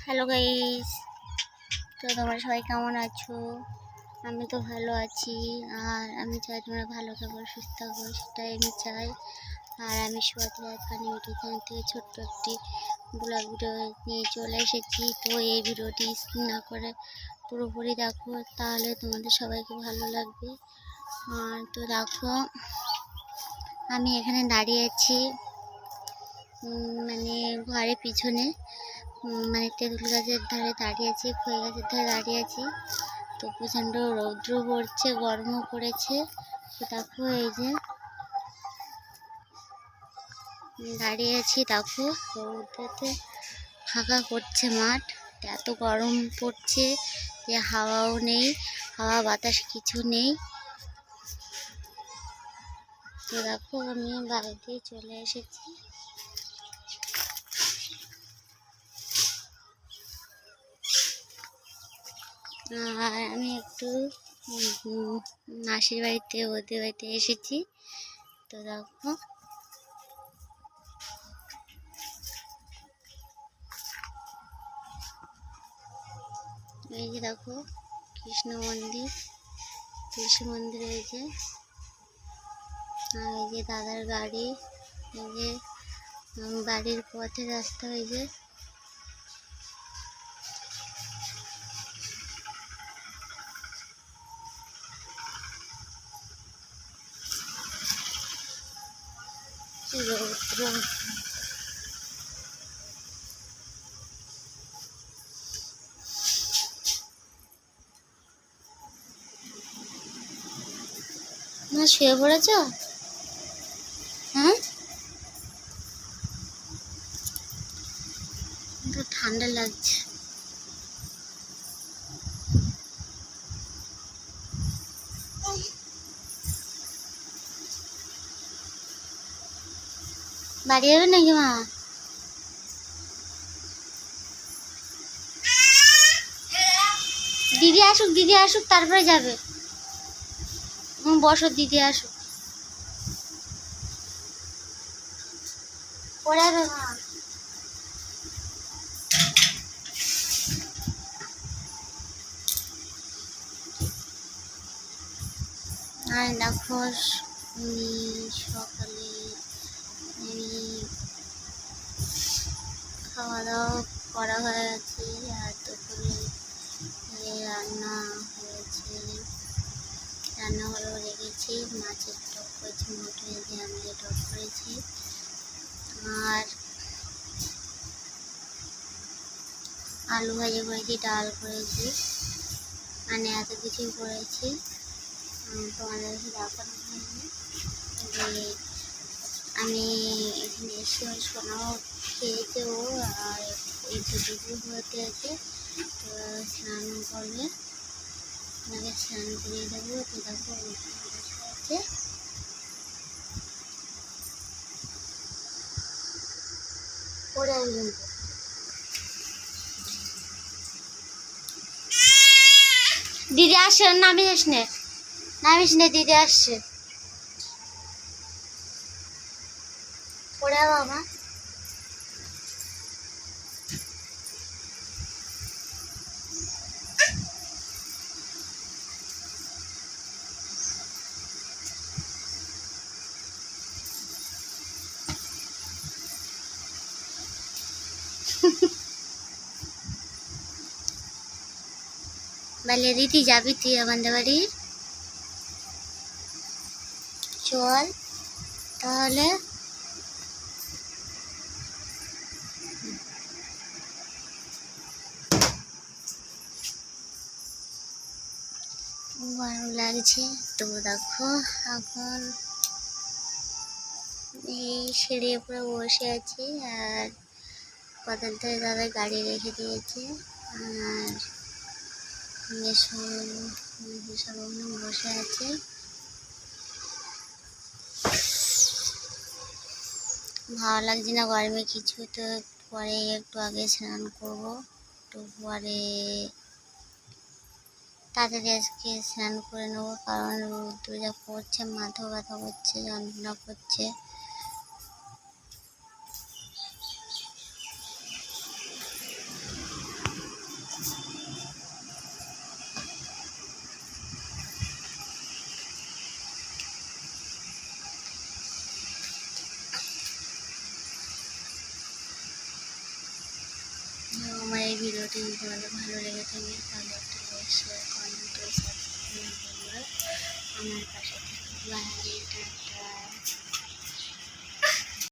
Hello guys, তো তোমরা সবাই কেমন আছো? আমি তো ভালো আছি। আর আমি চাই তোমরা ভালো থাকো, সুস্থ থাকো, সেটাই আমি চাই। আর আমি সুয়াতি ফানি ইউটিউব চ্যানেল থেকে ছোট্ট একটি ব্লগ ভিডিও নিয়ে চলে এসেছি। তো এই ভিডিওটি স্কিপ না করে পুরোপুরি দেখো, তাহলে তোমাদের সবাইকে ভালো লাগবে। আর তো দেখো, আমি এখানে দাঁড়িয়ে আছি মানে ঘরের পিছনে, মানে তেঁতুল গাছের ধারে দাঁড়িয়ে আছি, খই গাছের ধারে দাঁড়িয়ে আছি। তো প্রচণ্ড রৌদ্র পড়ছে, গরমও পড়েছে। তো দেখো এই যে দাঁড়িয়ে আছি, দেখো রৌদ্রতে ফাঁকা করছে মাঠ। এত গরম পড়ছে যে হাওয়াও নেই, হাওয়া বাতাস কিছু নেই। তো দেখো আমি বাড়িতে চলে এসেছি। আর আমি একটু মাসির বাড়িতে, ওদের বাড়িতে এসেছি। তো দেখো এই যে দেখো কৃষ্ণ মন্দির, কৃষ্ণ মন্দির এই যে। আর এই যে দাদার গাড়ি, এই যে বাড়ির পথে রাস্তা, এই যে রৌদ্র। না শুয়ে পড়েছ? হ্যাঁ, তো ঠান্ডা লাগছে। বাড়ি যাবে নাকি মা? দিদি আসুক, দিদি আসুক তারপরে যাবে। বসো, দিদি আসুক, পরে যাবে মা। আর দেখো সকালে খাওয়া দাওয়া করা হয়ে গেছে। আর দুপুরে রান্না হয়েছে, রান্না হলেও রেখেছি। মাছের টক করেছি, মটর দিয়ে আমি টক করেছি। আর আলু ভাজা করেছি, ডাল করেছি, মানে এত কিছুই করেছি। তোমাদের দেখানো হয়নি যে আমি এখানে এসে সোনাও খেয়েছে ও। আর এই তো দিদি হতে আছে, তো স্নান করবে, ওনাকে স্নান করিয়ে দেবো। তো দেখো বসে আছে। পরে আসবেন তো, দিদি আসছে, নামিস নে, নামিস নে, দিদি আসছে। পরে বাবা বলে দিদি যাবি তুই আমাদের বাড়ি? চল তাহলে। গরম লাগছে। তো দেখো এখন এই সিঁড়ির উপরে বসে আছি। আর পথের ধারে দাদা গাড়ি রেখে দিয়েছে। আর সব বসে আছে। ভালো লাগছে না গরমে কিছু। তো পরে একটু আগে স্নান করবো, তো পরে তাড়াতাড়ি আজকে স্নান করে নেবো, কারণ রৌদ্র যা পড়ছে, মাথা ব্যথা করছে, যন্ত্রণা করছে। আমার এই ভিডিওটি যদি তোমাদের ভালো লেগে থাকে তাহলে একটা লাইক শেয়ার কমেন্ট ও সাবস্ক্রাইব বন্ধুরা আমার